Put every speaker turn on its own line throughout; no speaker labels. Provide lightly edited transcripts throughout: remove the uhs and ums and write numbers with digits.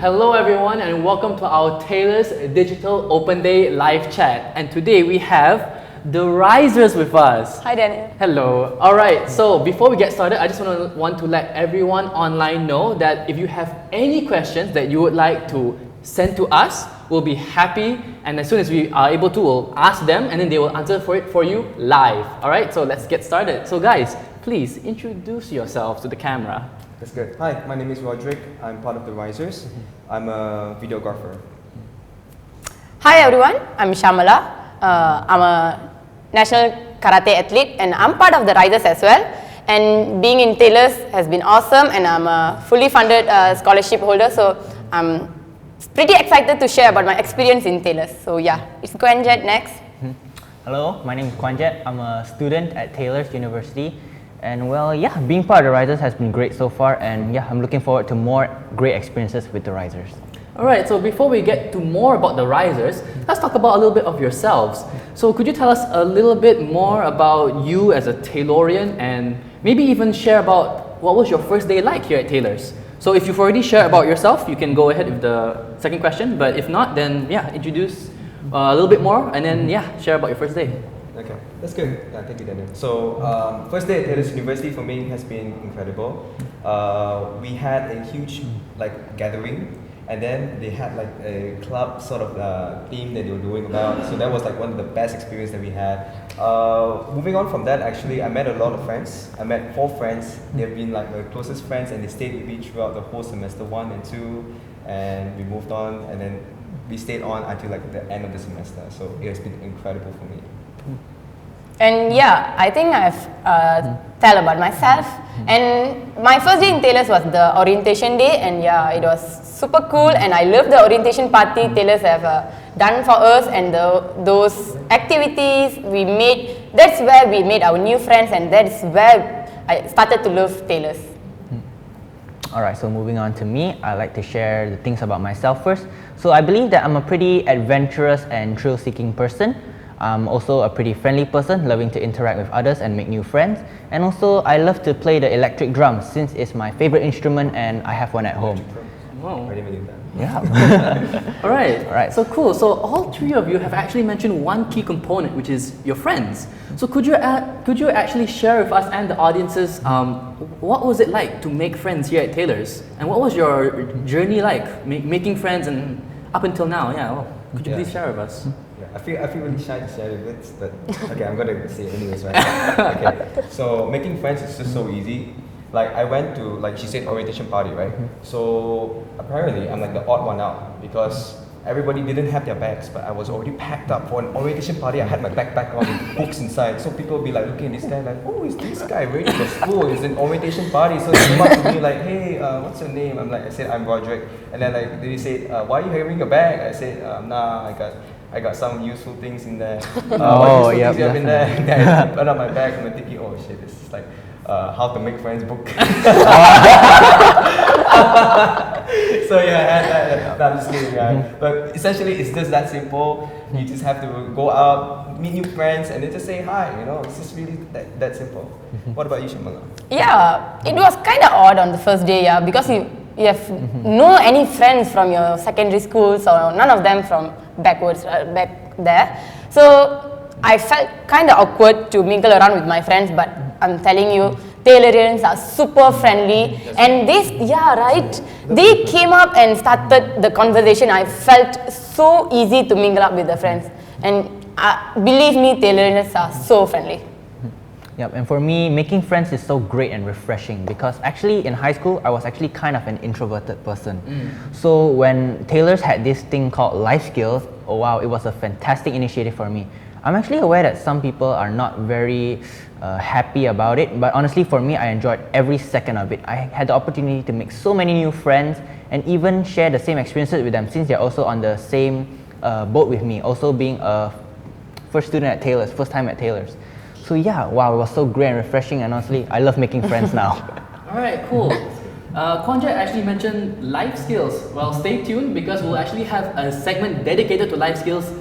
Hello everyone and welcome to our Taylor's Digital Open Day live chat. And today we have the Risers with us.
Hi Daniel.
Hello. Alright, so before we get started, I just want to let everyone online know that if you have any questions that you would like to send to us, we'll be happy, and as soon as we are able to, we'll ask them and then they will answer for you live. Alright, so let's get started. So guys, please introduce yourselves to the camera.
That's good. Hi, my name is Rodric. I'm part of the Risers. I'm a videographer.
Hi everyone, I'm Shamala. I'm a national karate athlete and I'm part of the Risers as well. And being in Taylor's has been awesome, and I'm a fully funded scholarship holder, so I'm pretty excited to share about my experience in Taylor's. So yeah, it's Kwan next.
Hello, my name is Kwan. I'm a student at Taylor's University. And well, yeah, being part of the Risers has been great so far, and yeah, I'm looking forward to more great experiences with the Risers.
Alright, so before we get to more about the Risers, let's talk about a little bit of yourselves. So could you tell us a little bit more about you as a Taylorian, and maybe even share about what was your first day like here at Taylor's? So if you've already shared about yourself, you can go ahead with the second question, but if not, then yeah, introduce a little bit more and then yeah, share about your first day.
Okay, that's good. Yeah, thank you, Daniel. So, first day at Taylor's University for me has been incredible. We had a huge gathering, and then they had like a club sort of theme that they were doing about. So that was like one of the best experience that we had. Moving on from that, actually, I met a lot of friends. I met 4 friends. They've been like my closest friends, and they stayed with me throughout the whole semester 1 and 2. And we moved on, and then we stayed on until like the end of the semester. So it has been incredible for me.
And yeah, I think I've tell about myself. And my first day in Taylor's was the orientation day, and yeah, it was super cool, and I love the orientation party Taylor's have done for us, and those activities we made. That's where we made our new friends, and that's where I started to love Taylor's.
Alright, so moving on to me, I like to share the things about myself first. So I believe that I'm a pretty adventurous and thrill-seeking person. I'm also a pretty friendly person, loving to interact with others and make new friends. And also, I love to play the electric drums since it's my favorite instrument and I have one at home.
Wow.
I didn't believe that.
Yeah.
Alright, so cool. So all 3 of you have actually mentioned one key component, which is your friends. So could you actually share with us and the audiences what was it like to make friends here at Taylor's? And what was your journey like, making friends and up until now? Yeah, well, could you please share with us?
I feel really shy to share it, but okay, I'm gonna say it anyways, right? Okay, so making friends is just so easy. Like I went to, like she said, orientation party, right? So apparently I'm like the odd one out because everybody didn't have their bags, but I was already packed up for an orientation party. I had my backpack on with books inside, so people would be like looking at this guy like, oh, is this guy ready for school? It's an orientation party. So they came up to me like, hey, what's your name? I said I'm Rodric, and then like they said, why are you carrying your bag? I said, nah, I got some useful things in there. What useful things you have in there? And then I put out my bag and I'm thinking, oh shit, this is like how to make friends book. So yeah, no, I'm just kidding, guys. But essentially, it's just that simple. You just have to go out, meet new friends, and then just say hi. You know, it's just really that simple. What about you, Shamala?
Yeah, it was kind of odd on the first day, yeah, because you have no any friends from your secondary schools, or none of them from back there. So I felt kind of awkward to mingle around with my friends, but I'm telling you, Taylorians are super friendly, and they came up and started the conversation. I felt so easy to mingle up with the friends, and believe me, Taylorians are so friendly.
Yep, and for me, making friends is so great and refreshing because actually in high school, I was actually kind of an introverted person. So when Taylor's had this thing called life skills, oh wow, it was a fantastic initiative for me. I'm actually aware that some people are not very happy about it, but honestly for me, I enjoyed every second of it. I had the opportunity to make so many new friends and even share the same experiences with them since they're also on the same boat with me, also being a first student at Taylor's, first time at Taylor's. So yeah, wow, it was so great and refreshing, and honestly, I love making friends now.
Alright, cool. Kwan actually mentioned life skills. Well, stay tuned because we'll actually have a segment dedicated to life skills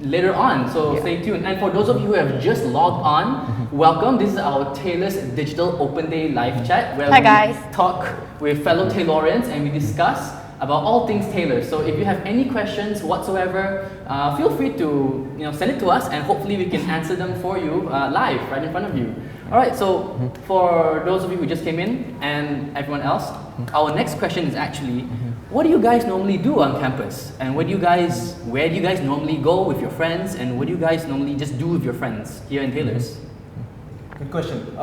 later on, so stay tuned. And for those of you who have just logged on, welcome. This is our Taylor's Digital Open Day live chat where we talk with fellow Taylorians and we discuss about all things Taylor. So if you have any questions whatsoever, feel free to send it to us, and hopefully we can answer them for you live right in front of you. All right. So for those of you who just came in and everyone else, our next question is actually, what do you guys normally do on campus? And where do you guys normally go with your friends? And what do you guys normally just do with your friends here in Taylor's?
Good question.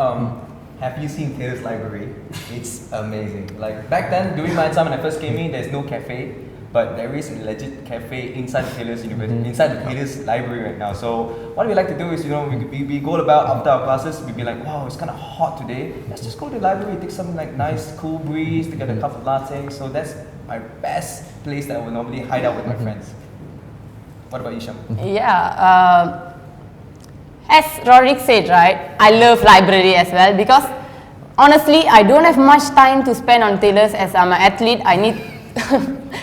Have you seen Taylor's library? It's amazing. Like back then, during my time when I first came in, there's no cafe, but there is a legit cafe inside the Taylor's University, inside the Taylor's library right now. So what we like to do is, we go about after our classes, we'd be like, wow, it's kind of hot today. Let's just go to the library, take some nice cool breeze, to get a cup of latte. So that's my best place that I would normally hide out with my friends. What about you, Sham?
Yeah. As Rodric said, right, I love library as well, because honestly, I don't have much time to spend on Taylor's. As I'm an athlete, I need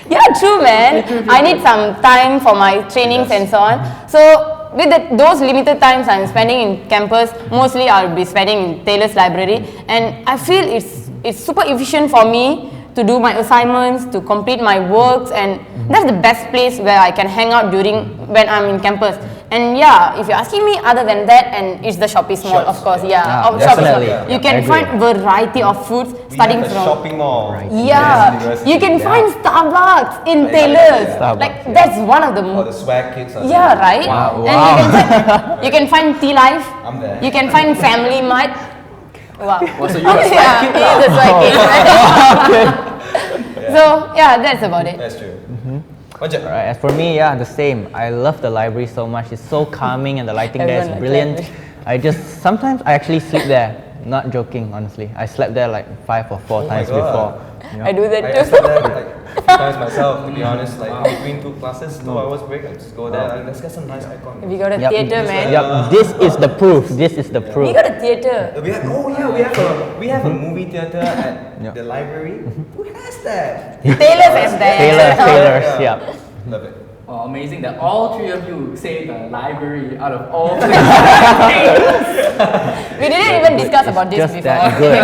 yeah, true, man. I need some time for my trainings and so on. So with those limited times I'm spending in campus, mostly I'll be spending in Taylor's library, and I feel it's super efficient for me to do my assignments, to complete my works, and that's the best place where I can hang out when I'm in campus. And yeah, if you're asking me other than that, and it's the Shopping Mall, of course,
definitely.
You can find variety of foods starting
from shopping mall.
Yeah, you can find Starbucks in Taylor's. Like that's one of the
the swag kids.
Yeah, right.
Wow.
And you can find Tea Life.
I'm there.
You can find Family Mart. Wow.
So you're a swag kid?
He is a swag kid. So yeah, that's about it.
That's true.
Alright, as for me, the same. I love the library so much. It's so calming and the lighting there is brilliant. Sometimes I actually sleep there. Not joking, honestly. I slept there like 5 or 4 times before.
I do that too.
I slept there like a few times myself, to be honest. Like in between 2 classes, 2 hours break, I just go there. Let's get some nice icon.
We got a theater, man.
Yep, this is the proof. This is the proof.
We got a theater.
We have a movie theater at the library. Who has that?
Taylor's has that.
Taylor's, yeah.
Love it.
Oh, amazing that all 3 of you say the library out of all places.
We didn't even discuss about this
Just
before.
that good.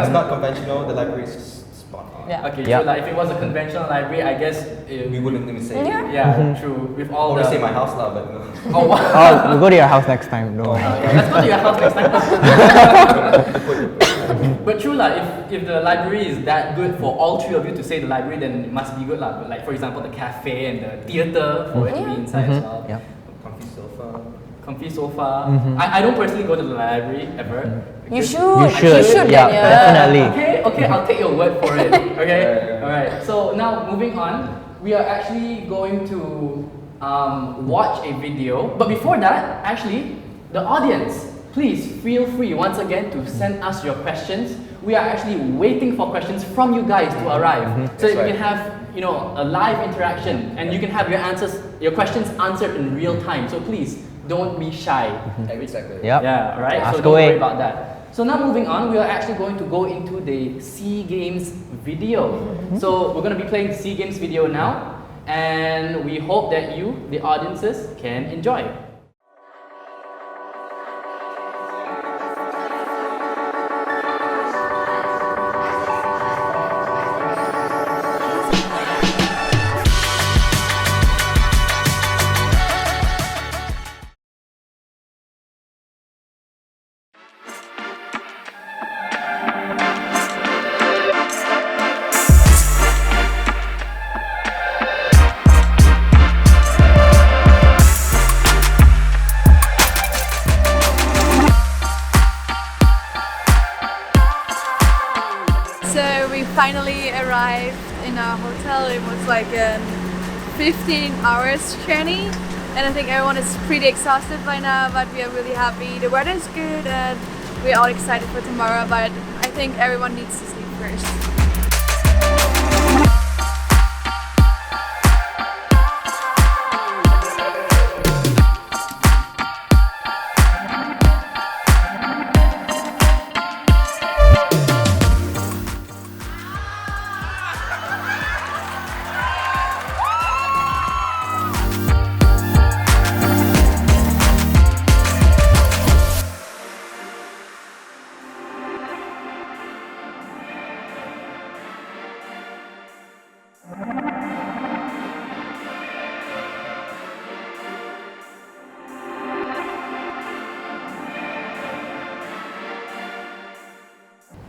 It's not conventional. The library is spot on.
Yeah.
Okay, true. Like if it was a conventional library, I guess
We wouldn't even say.
Yeah.
yeah, true. With all
I
the
want to say my house now, but no.
Oh, wow.
Oh, we'll go to your house next time. No.
Let's go to your house next time. But true lah, if the library is that good for all 3 of you to say the library, then it must be good lah. But like for example, the cafe and the theater for it to be inside as well.
Yeah.
Comfy sofa.
I don't personally go to the library ever.
You should.
You should. Yeah,
Daniel.
definitely.
Okay, I'll take your word for it. Okay, alright. So now moving on, we are actually going to watch a video. But before that, actually, the audience, please feel free once again to send us your questions. We are actually waiting for questions from you guys to arrive, so that we can have a live interaction, and you can have your questions answered in real time. So please don't be shy.
Exactly.
Yep.
Yeah, right.
Ask
So don't
away.
worry about that. So now moving on, we are actually going to go into the SEA Games video. So we're going to be playing the SEA Games video now, and we hope that you, the audiences, can enjoy.
So we finally arrived in our hotel. It was like a 15 hours journey, and I think everyone is pretty exhausted by now, but we are really happy. The weather is good and we're all excited for tomorrow, but I think everyone needs to sleep first.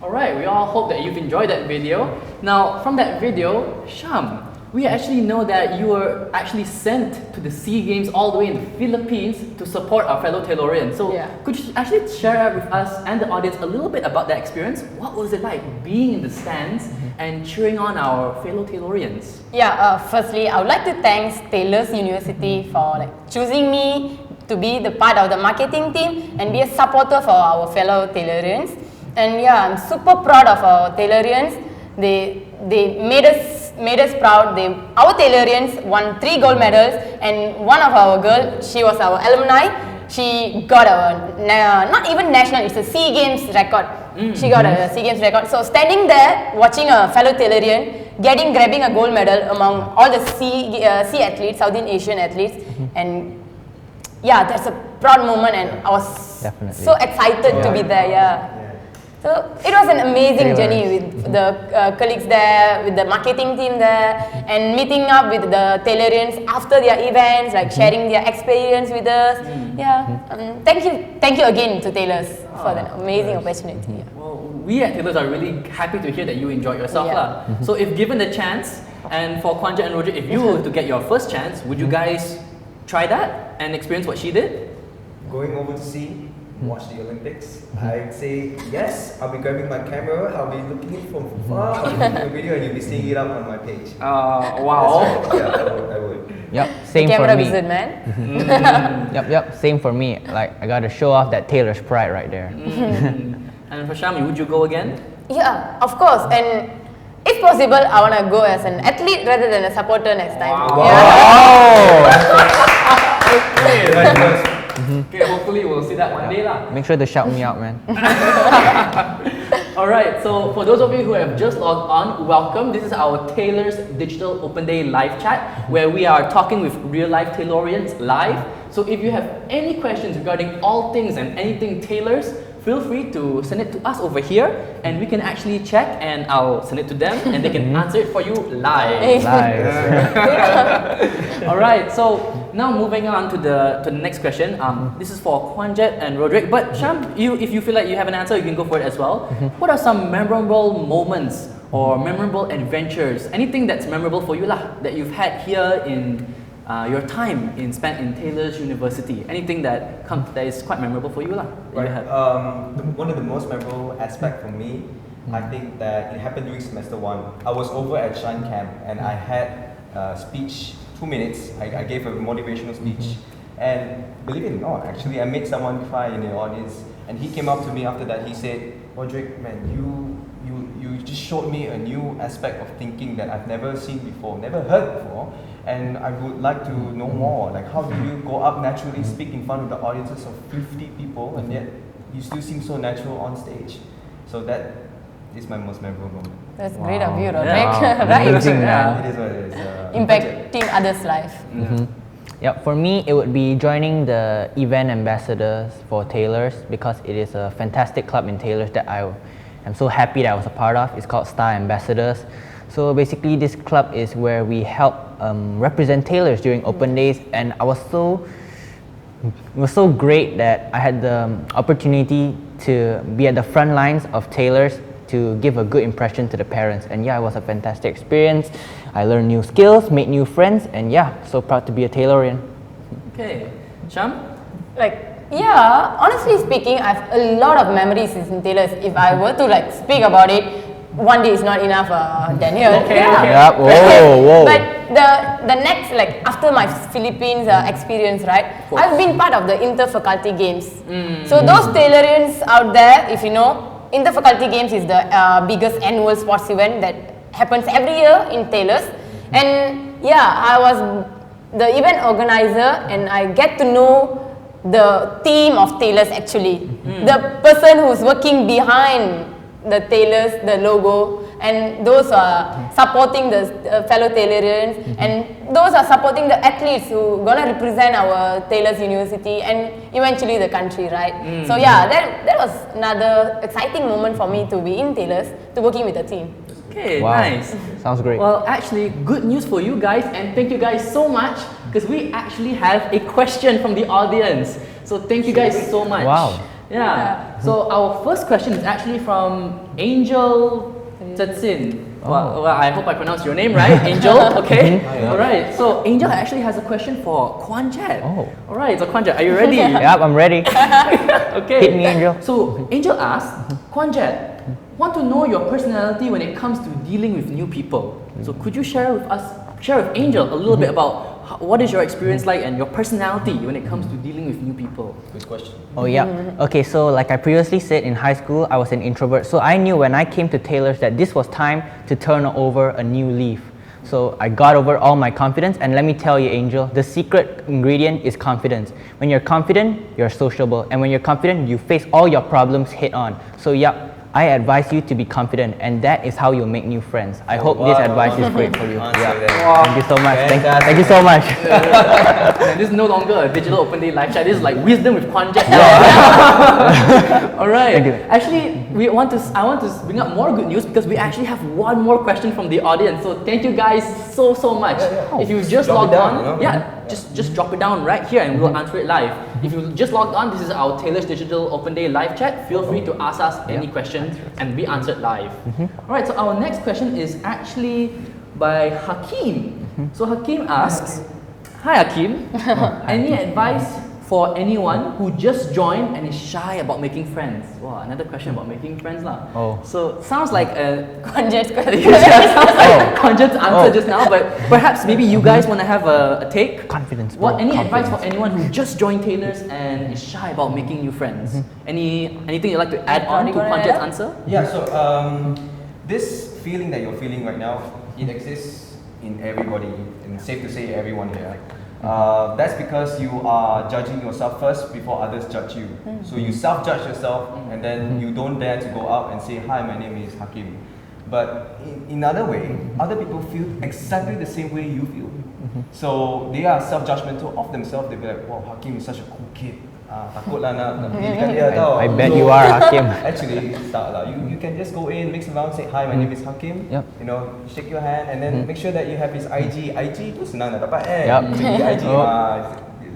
Alright, we all hope that you've enjoyed that video. Now, from that video, Sham, we actually know that you were actually sent to the SEA Games all the way in the Philippines to support our fellow Taylorians. So, could you actually share with us and the audience a little bit about that experience? What was it like being in the stands and cheering on our fellow Taylorians?
Firstly, I would like to thank Taylor's University for choosing me to be the part of the marketing team and be a supporter for our fellow Taylorians. And I'm super proud of our Taylorians. They made us proud. Our Taylorians won 3 gold medals, and one of our girl, she was our alumni. She got a not even national, it's a SEA Games record. She got a SEA Games record. So standing there watching a fellow Taylorian grabbing a gold medal among all the SEA athletes, Southeast Asian athletes, and that's a proud moment, and I was so excited to be there. So it was an amazing journey with the colleagues there, with the marketing team there, and meeting up with the Taylorians after their events, sharing their experience with us. Thank you again to Taylors for that amazing opportunity.
Well, we at Taylors are really happy to hear that you enjoyed yourself. So if given the chance, and for Kwan and Rodric, if you were to get your first chance, would you guys try that and experience what she did?
Going over to see, watch the Olympics, I'd say yes. I'll be grabbing my camera, I'll be looking it from far, I'll be taking a video, and you'll be seeing it up on my page.
Wow.
I would.
Yep, same
Camera
for me.
wizard, man.
Yep, same for me. I gotta show off that Taylor's pride right there.
And for Shami, would you go again?
Yeah, of course. And if possible, I want to go as an athlete rather than a supporter next time.
Okay, hopefully we'll see that one day lah.
Make sure to shout me out, man.
Alright, so for those of you who have just logged on, welcome. This is our Taylor's Digital Open Day live chat where we are talking with real life Taylorians live. So if you have any questions regarding all things and anything Taylor's, feel free to send it to us over here and we can actually check and I'll send it to them and they can answer it for you live. Alright, so now moving on to the next question. This is for Kwanjet and Rodric, but Sham, if you feel like you have an answer, you can go for it as well. What are some memorable moments or memorable adventures, anything that's memorable for you lah, that you've had here in your time spent in Taylor's University? Anything that is quite memorable for you lah?
Right. One of the most memorable aspect for me, I think that it happened during semester 1. I was over at Shine Camp and I had a speech, 2 minutes. I gave a motivational speech, and believe it or not, actually I made someone cry in the audience. And he came up to me after that. He said, "Rodric, man, you just showed me a new aspect of thinking that I've never seen before, never heard before. And I would like to know more. Like, how do you go up naturally, speak in front of the audiences of 50 people, and yet you still seem so natural on stage?" So that is my most memorable moment.
That's great of you, Rodric.
Right?
Amazing, man.
It is what it is.
Impacting others' life.
Yep, for me it would be joining the event ambassadors for Taylor's because it is a fantastic club in Taylor's that I am so happy that I was a part of. It's called Star Ambassadors. So basically this club is where we help represent Taylor's during open days, and it was so great that I had the opportunity to be at the front lines of Taylor's to give a good impression to the parents. And it was a fantastic experience. I learned new skills, made new friends, and so proud to be a Taylorian.
Okay, Sham?
Honestly speaking, I have a lot of memories in Taylor's. If I were to speak about it, one day is not enough, Daniel.
Okay.
Whoa.
But the next, after my Philippines experience, right, I've been part of the Inter-Faculty Games. So those Taylorians out there, if you know, Inter-Faculty Games is the biggest annual sports event that happens every year in Taylor's. And I was the event organizer and I get to know the team of Taylor's actually. The person who's working behind the Taylor's, the logo, and those are supporting the fellow Taylorians, and those are supporting the athletes who gonna represent our Taylor's University and eventually the country, right? So that was another exciting moment for me to be in Taylor's, to working with the team.
Okay,
wow.
Nice.
Sounds great.
Well, actually, good news for you guys, and thank you guys so much because we actually have a question from the audience. So thank you guys so much.
Wow.
Yeah. So our first question is actually from Angel Tetsin. Well, I hope I pronounced your name right, Angel. Okay. All right. So Angel actually has a question for Kwan Jet.
Oh.
All right. So Kwan Jet, are you ready?
Yep, I'm ready.
Okay.
Hit me, Angel.
So Angel asks, Kwan Jet, want to know your personality when it comes to dealing with new people. So could you share with Angel a little bit about what is your experience like and your personality when it comes to dealing with new people?
Good question.
Oh yeah. Okay, so like I previously said, in high school I was an introvert. So I knew when I came to Taylor's that this was time to turn over a new leaf. So I got over all my confidence, and let me tell you, Angel, the secret ingredient is confidence. When you're confident, you're sociable, and when you're confident, you face all your problems head on. So yeah, I advise you to be confident, and that is how you'll make new friends. I hope this advice is great for you. Thank you so much. Thank you so much.
And this is no longer a digital open day live chat. This is like wisdom with Kwan Jet. All right.
Thank you.
Actually, I want to bring up more good news because we actually have one more question from the audience. So thank you guys so much. If you just logged on, just drop it down right here and we'll answer it live. If you just logged on, this is our Taylor's Digital Open Day live chat. Feel free to ask us any questions and we answer it live. Alright, so our next question is actually by Hakim. So Hakim asks, hi Hakim, any advice for anyone who just joined and is shy about making friends? Wow, another question about making friends lah.
Oh.
So sounds like a
Kwan Jet's question.
sounds like Kwan Jet's answer just now, but perhaps maybe you guys want to have a take.
Confidence. Bro.
Any advice
Confidence.
for anyone who just joined Taylor's and is shy about making new friends? Anything you'd like to add on to Kwan Jet's answer?
Yeah, so this feeling that you're feeling right now, it exists in everybody, and safe to say everyone here. That's because you are judging yourself first before others judge you. So you self-judge yourself and then you don't dare to go out and say, hi, my name is Hakim. But in another way, other people feel exactly the same way you feel. So they are self-judgmental of themselves. They'll be like, wow, Hakim is such a cool kid. Takutlah nak pilihkan dia tau.
I bet you are Hakim.
Actually, tak lah. You can just go in, mix around, say hi, my name is Hakim.
Yep.
You know, shake your hand, and then make sure that you have his IG. IG tu senang nak dapat
Yep.
Check the IG,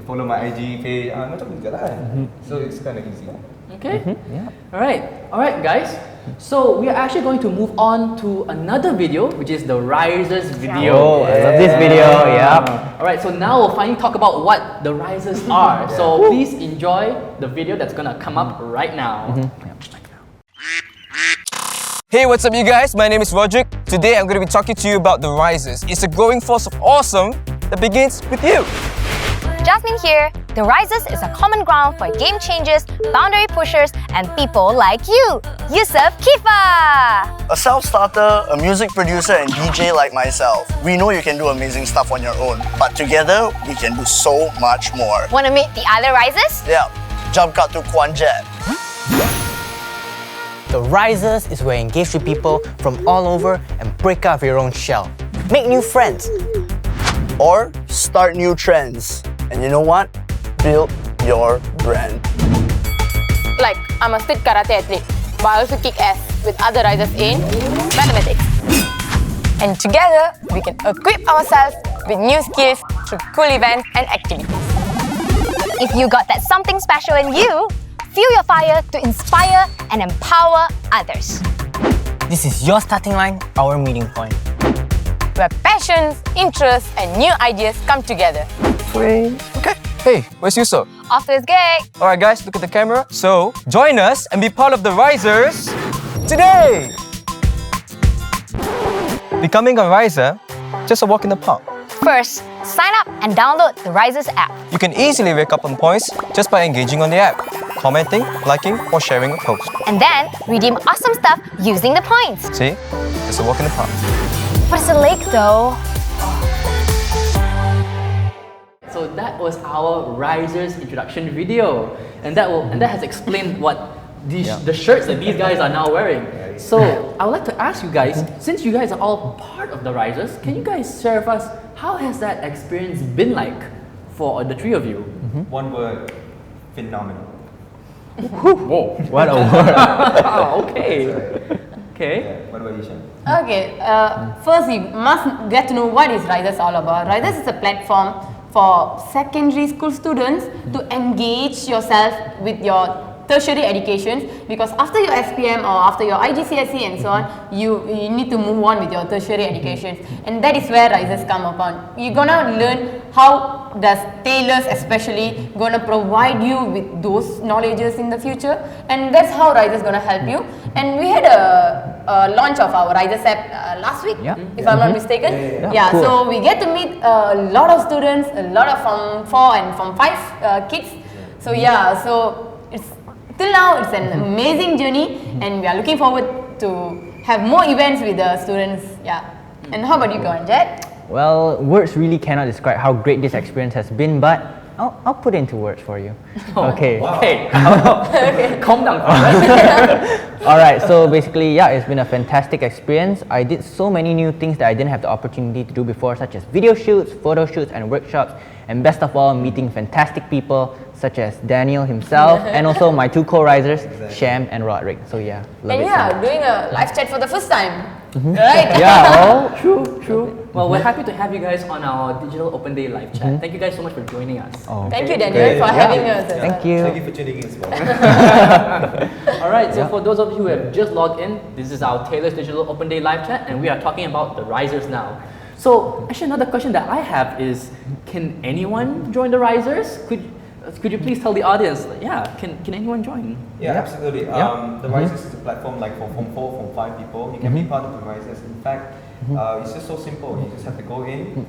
follow my IG page, macam tu je lah kan. So it's kind of easy.
Okay. Alright guys. So we are actually going to move on to another video, which is the Risers video.
Oh, I love this video. Yeah.
Alright, so now we'll finally talk about what the Risers are. So please enjoy the video that's gonna come up right now.
Hey, what's up you guys? My name is Rodric. Today I'm going to be talking to you about the Risers. It's a growing force of awesome that begins with you.
Jasmine here. The Risers is a common ground for game changers, boundary pushers, and people like you. Yusuf Kifa!
A self-starter, a music producer and DJ like myself. We know you can do amazing stuff on your own, but together we can do so much more.
Want to meet the other Risers?
Yeah, jump cut to Kwan Jet.
The Risers is where you engage with people from all over and break out of your own shell. Make new friends.
Or start new trends. And you know what? Build your brand.
Like, I'm a street karate athlete, but I also kick ass with other Risers in mathematics. And together, we can equip ourselves with new skills through cool events and activities.
If you got that something special in you, fuel your fire to inspire and empower others.
This is your starting line, our meeting point.
Where passions, interests, and new ideas come together.
Okay. Hey, where's Yusuf?
Off to his gig!
Alright guys, look at the camera. So, join us and be part of the Risers today! Becoming a Riser, just a walk in the park.
First, sign up and download the Risers app.
You can easily rack up on points just by engaging on the app, commenting, liking, or sharing a post.
And then, redeem awesome stuff using the points.
See? Just a walk in the park.
But it's a lake though.
So that was our Risers introduction video, and that has explained what the shirts that these guys are now wearing. So I would like to ask you guys, since you guys are all part of the Risers, can you guys share with us how has that experience been like for the three of you?
One word, phenomenal.
Whoa!
What a word.
Okay.
What about you, Sham?
Okay, first you must get to know what is Risers all about. Risers is a platform for secondary school students to engage yourself with your tertiary education, because after your SPM or after your IGCSE and so on, you need to move on with your tertiary education, and that is where Rises come upon. You're gonna learn how does tailors especially gonna provide you with those knowledges in the future, and that's how Rises gonna help you. And we had a launch of our Rises app last week, if I'm not mistaken.
Cool.
So we get to meet a lot of students, a lot of Form 4 and Form 5 kids. So so it's till now it's an amazing journey, and we are looking forward to have more events with the students. And how about you, Kwan, Jet?
Well, words really cannot describe how great this experience has been, but I'll put it into words for you. Okay.
Calm down.
Alright, so basically, it's been a fantastic experience. I did so many new things that I didn't have the opportunity to do before, such as video shoots, photo shoots, and workshops. And best of all, meeting fantastic people such as Daniel himself and also my two co-risers, Sham and Rodric. So love it so much.
Doing a live chat for the first time, right?
True. Well, we're happy to have you guys on our Digital Open Day live chat. Thank you guys so much for joining us.
Thank you, Daniel, for having us.
Thank you.
Thank you for tuning in as well.
Alright, so for those of you who have just logged in, this is our Taylor's Digital Open Day live chat, and we are talking about the Risers now. So, actually another question that I have is, can anyone join the Risers? Could you please tell the audience, can anyone join?
Yeah, absolutely. The Risers is a platform like for Form 4, Form 5 people. You can be part of the Risers. In fact, it's just so simple. You just have to go in,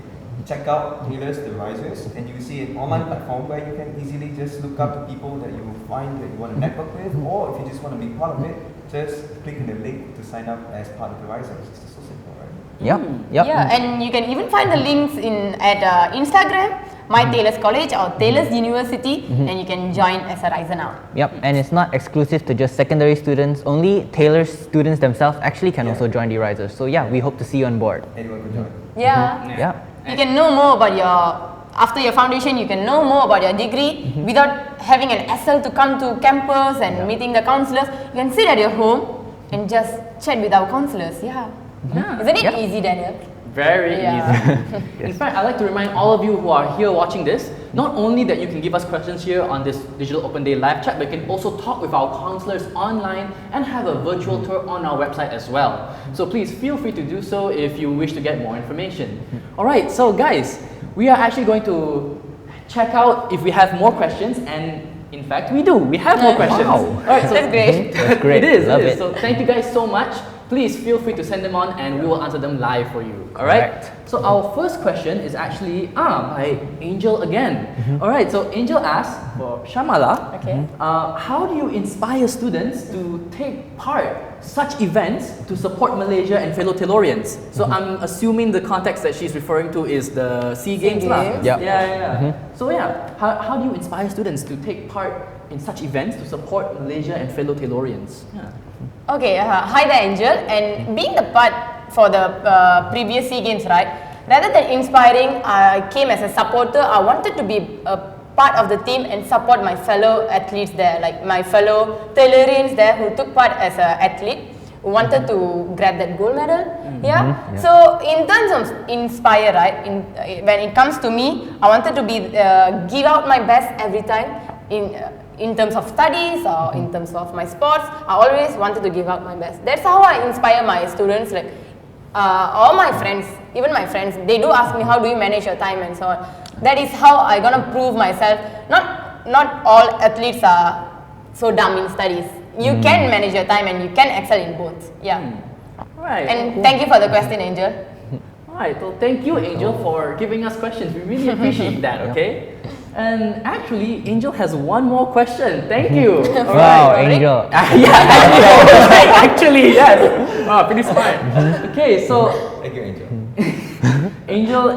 check out Taylor's The Risers, and you see an online platform where you can easily just look up to people that you find that you want to network with, or if you just want to be part of it, just click on the link to sign up as part of the Risers. It's just so simple, right?
And you can even find the links at Instagram, My Taylor's College or Taylor's University, and you can join as a Riser now.
And it's not exclusive to just secondary students. Only Taylor's students themselves actually can also join the Risers. So we hope to see you on board.
Anyone can join.
You can know more about after your foundation, you can know more about your degree without having an SL to come to campus and meeting the counselors. You can sit at your home and just chat with our counselors. Isn't it easy, Daniel?
Very easy. In fact, I'd like to remind all of you who are here watching this, not only that you can give us questions here on this Digital Open Day live chat, but you can also talk with our counselors online and have a virtual tour on our website as well. So please feel free to do so if you wish to get more information. Alright, so guys, we are actually going to check out if we have more questions, and in fact we do. We have more questions. Alright, so
that's great.
That's great.
It is.
Love
So thank you guys so much. Please feel free to send them on and we will answer them live for you. Alright? So our first question is actually by Angel again. Alright, so Angel asks for Shamala, how do you inspire students to take part such events to support Malaysia and fellow Taylorians? So I'm assuming the context that she's referring to is the SEA Games. So how do you inspire students to take part in such events to support Malaysia and fellow Taylorians?
Okay, hi there, Angel. And being the part for the previous SEA Games, right? Rather than inspiring, I came as a supporter. I wanted to be a part of the team and support my fellow athletes there, like my fellow Taylorians there who took part as an athlete, who wanted to grab that gold medal. So in terms of inspire, right? When it comes to me, I wanted to be give out my best every time in terms of studies or in terms of my sports. I always wanted to give out my best. That's how I inspire my students, like all my friends, even my friends, they do ask me how do you manage your time and so on. That is how I gonna prove myself. Not all athletes are so dumb in studies. You can manage your time and you can excel in both.
Right.
And thank you for the question, Angel.
Alright, so thank you, Angel, for giving us questions. We really appreciate that, okay? And actually, Angel has one more question. Thank you.
Wow, Angel.
Actually, yes. Wow, pretty smart. Okay, so
Thank you, Angel.
Angel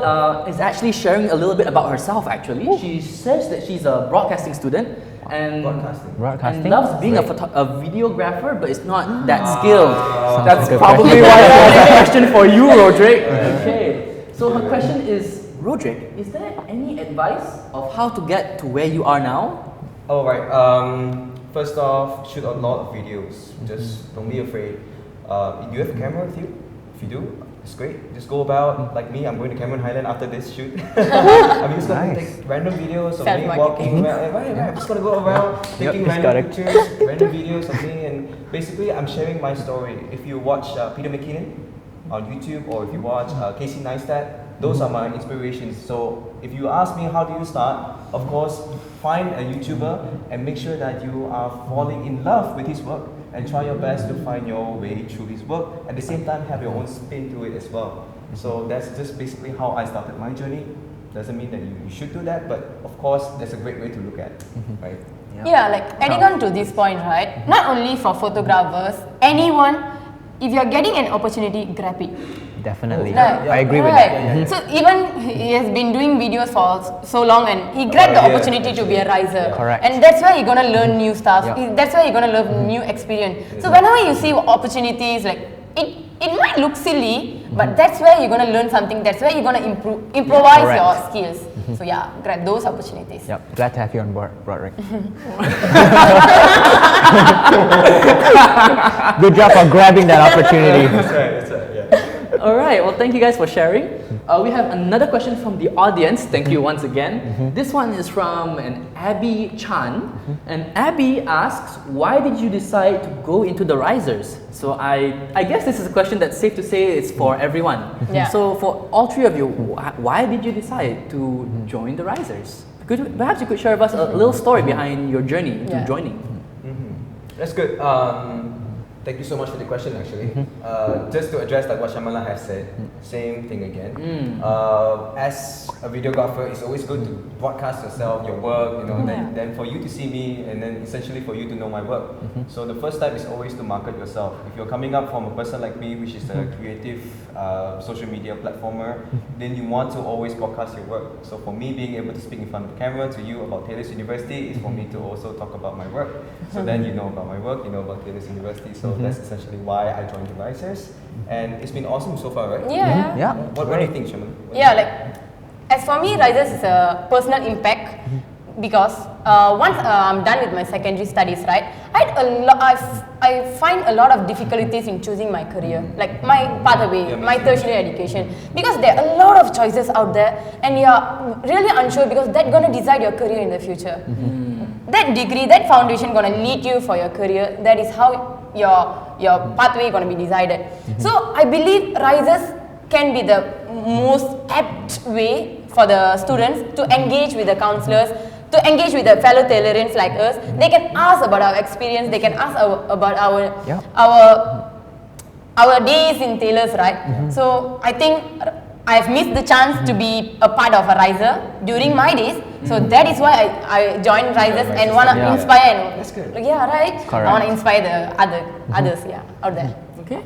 is actually sharing a little bit about herself, actually. She says that she's a broadcasting student and loves being a videographer, but it's not that skilled. That's probably why I have a question for you, Rodric. Okay, so her question is, Rodric, is there any advice of how to get to where you are now?
Alright, first off, shoot a lot of videos. Just don't be afraid. Do you have a camera with you? If you do, it's great. Just go about like me. I'm going to Cameron Highland after this shoot. I'm just going to take random videos of me walking around. Right. I'm just going to go around taking random pictures, random videos of me, and basically I'm sharing my story. If you watch Peter McKinnon on YouTube, or if you watch Casey Neistat, those are my inspirations. So if you ask me how do you start, of course, find a YouTuber and make sure that you are falling in love with his work and try your best to find your way through his work. At the same time, have your own spin to it as well. So that's just basically how I started my journey. Doesn't mean that you should do that, but of course, that's a great way to look at it, right?
Yeah, like adding on to this point, right? Not only for photographers, anyone, if you're getting an opportunity, grab it.
Definitely.
Right.
I agree with
Right.
that.
So even he has been doing videos for so long, and he grabbed the opportunity to be a riser.
Correct.
And that's where you're gonna learn new stuff.
Yeah.
That's where you're gonna learn new experience. So whenever you see opportunities, like it might look silly, but that's where you're gonna learn something. That's where you're gonna improvise your skills. So yeah, grab those opportunities.
Yep. Glad to have you on board, Rodric. Good job for grabbing that opportunity.
That's right.
All right, well, thank you guys for sharing. We have another question from the audience. Thank you once again. This one is from an Abby Chan. And Abby asks, why did you decide to go into the risers? So I guess this is a question that's safe to say it's for everyone.
Yeah.
So for all three of you, why did you decide to join the risers? Perhaps you could share with us a little story behind your journey to joining.
That's good. Thank you so much for the question, actually. Just to address like what Shamala has said, same thing again. As a videographer, it's always good to broadcast yourself, your work, you know, then for you to see me, and then essentially for you to know my work. So the first step is always to market yourself. If you're coming up from a person like me, which is a creative social media platformer, then you want to always broadcast your work. So for me, being able to speak in front of the camera to you about Taylor's University is for me to also talk about my work. So then you know about my work, you know about Taylor's University. So that's essentially why I joined the Risers, and it's been awesome so far, right?
Yeah.
What do you think, Shaman?
Yeah, like as for me, Risers is a personal impact because once I'm done with my secondary studies, right, I find a lot of difficulties in choosing my career, like my pathway, my tertiary education, because there are a lot of choices out there, and you're really unsure because that's gonna decide your career in the future. That degree, that foundation gonna lead you for your career. That is how your pathway gonna be decided. So I believe Risers can be the most apt way for the students to engage with the counselors, to engage with the fellow Taylorians like us. They can ask about our experience, they can ask about our days in Taylors, right? So I think I've missed the chance to be a part of a riser during my days. So that is why I joined Risers and want to inspire. And,
that's good.
Yeah, right?
Correct.
I want to inspire the others out there.
Okay.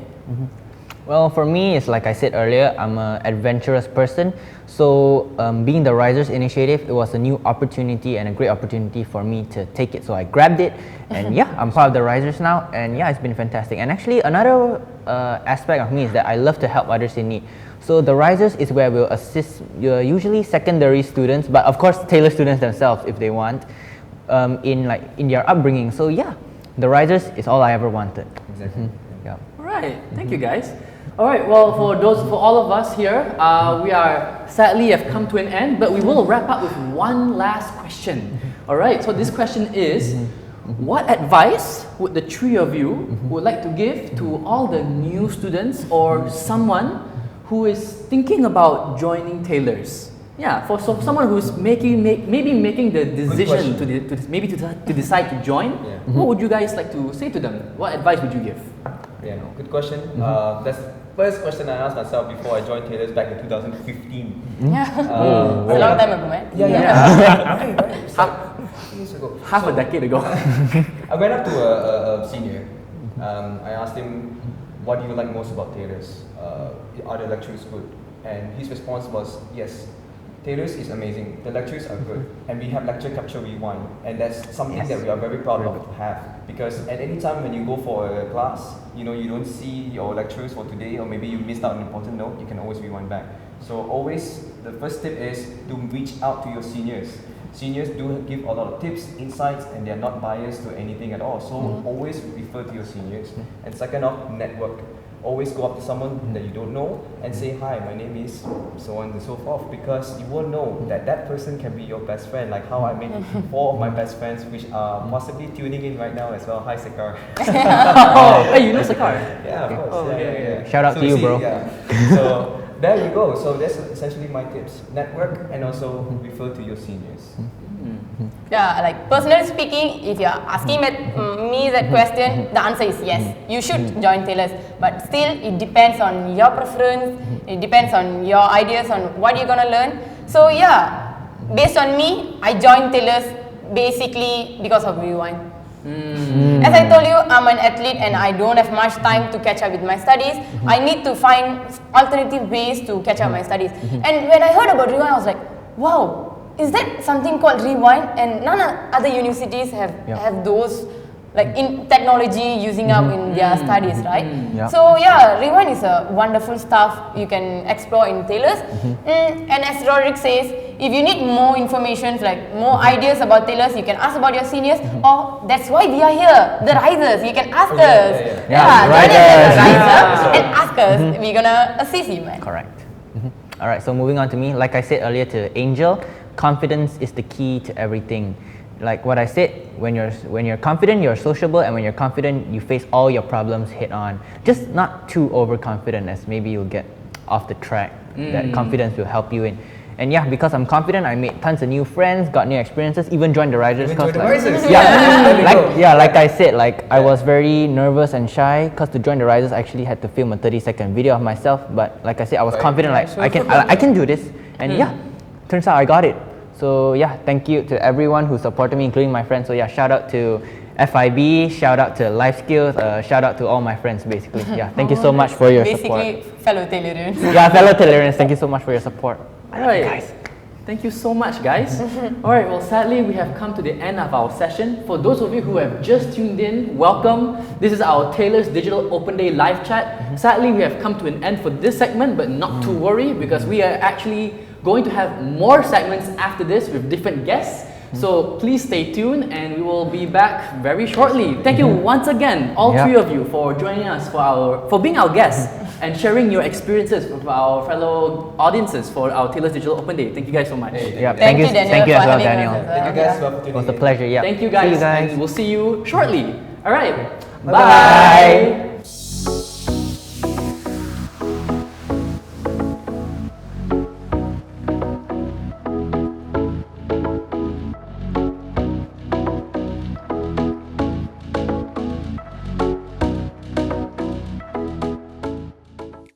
Well, for me, it's like I said earlier, I'm an adventurous person. So being the Risers Initiative, it was a new opportunity and a great opportunity for me to take it. So I grabbed it, and yeah, I'm part of the Risers now, and yeah, it's been fantastic. And actually, another aspect of me is that I love to help others in need. So the Risers is where we'll assist usually secondary students, but of course Taylor students themselves if they want, in their upbringing. So yeah, the Risers is all I ever wanted.
Exactly.
Yeah.
All right, thank you guys. All right, well, for all of us here, we are sadly have come to an end, but we will wrap up with one last question. All right, so this question is, what advice would the three of you would like to give to all the new students or someone who is thinking about joining Taylors? Yeah, for someone who's maybe making the decision to decide to join, what would you guys like to say to them? What advice would you give?
Yeah, no, good question. That's the first question I asked myself before I joined Taylor's back in 2015.
Yeah. It's a long time ago, man.
Right. Years ago.
Half a decade ago.
I went up to a senior. I asked him, what do you like most about Taylor's? Are the lectures good? And his response was, yes, Taylor's is amazing. The lectures are good. And we have lecture capture rewind. And that's something that we are very proud of to have. Because at any time when you go for a class, you know, you don't see your lectures for today, or maybe you missed out an important note, you can always rewind back. So always, the first tip is to reach out to your seniors. Seniors do give a lot of tips, insights, and they're not biased to anything at all. So always refer to your seniors. And second off, network. always go up to someone that you don't know and say, hi, my name is so on and so forth, because you will know that that person can be your best friend, like how I made 4 of my best friends, which are possibly tuning in right now as well. Hi, Sekar.
Oh, hey, you know Sekar?
Yeah, of course.
Oh, yeah.
Shout out to you, bro.
So there you go. So that's essentially my tips. Network and also refer to your seniors.
Yeah, like personally speaking, if you're asking me that question, the answer is yes. You should join tailors, but still it depends on your preference. It depends on your ideas on what you're gonna learn. So yeah, based on me, I joined tailors basically because of Rewind. As I told you, I'm an athlete and I don't have much time to catch up with my studies. I need to find alternative ways to catch up my studies. And when I heard about Rewind, I was like, wow. Is that something called Rewind? And none of other universities have those, like in technology using up in their studies, right? So yeah, Rewind is a wonderful stuff you can explore in tailors. And as Rodric says, if you need more information, like more ideas about tailors, you can ask about your seniors. Or that's why we are here, the risers. You can ask us. Join us as a riser and ask us. We're gonna assist you, man.
Correct. All right, so moving on to me, like I said earlier to Angel, confidence is the key to everything. Like what I said, when you're confident, you're sociable, and when you're confident, you face all your problems head on. Just not too overconfident, as maybe you'll get off the track. That confidence will help you in. And yeah, because I'm confident, I made tons of new friends, got new experiences, even joined the Risers. Like I said, like I was very nervous and shy because to join the Risers, I actually had to film a 30-second video of myself. But like I said, I was confident, like I can do this. And yeah, turns out I got it. So yeah, thank you to everyone who supported me, including my friends. So yeah, shout out to FIB, shout out to Life Skills, shout out to all my friends basically. Yeah, thank you so much for your support.
Basically, fellow Tailorians.
Yeah, fellow Tailorians, thank you so much for your support.
Alright, guys. Thank you so much, guys. Alright, well, sadly, we have come to the end of our session. For those of you who have just tuned in, welcome. This is our Tailors Digital Open Day live chat. Sadly, we have come to an end for this segment, but not to worry, because we are actually going to have more segments after this with different guests. So please stay tuned and we will be back very shortly. Thank you once again, all 3 of you, for joining us, for being our guests and sharing your experiences with our fellow audiences for our Tailors Digital Open Day. Thank you guys so much.
Thank you, Daniel,
thank you as well,
for having
Daniel.
us.
Thank you guys for
It was a pleasure. Yeah.
Thank you guys, and we'll see you shortly. Alright,
Bye.
bye.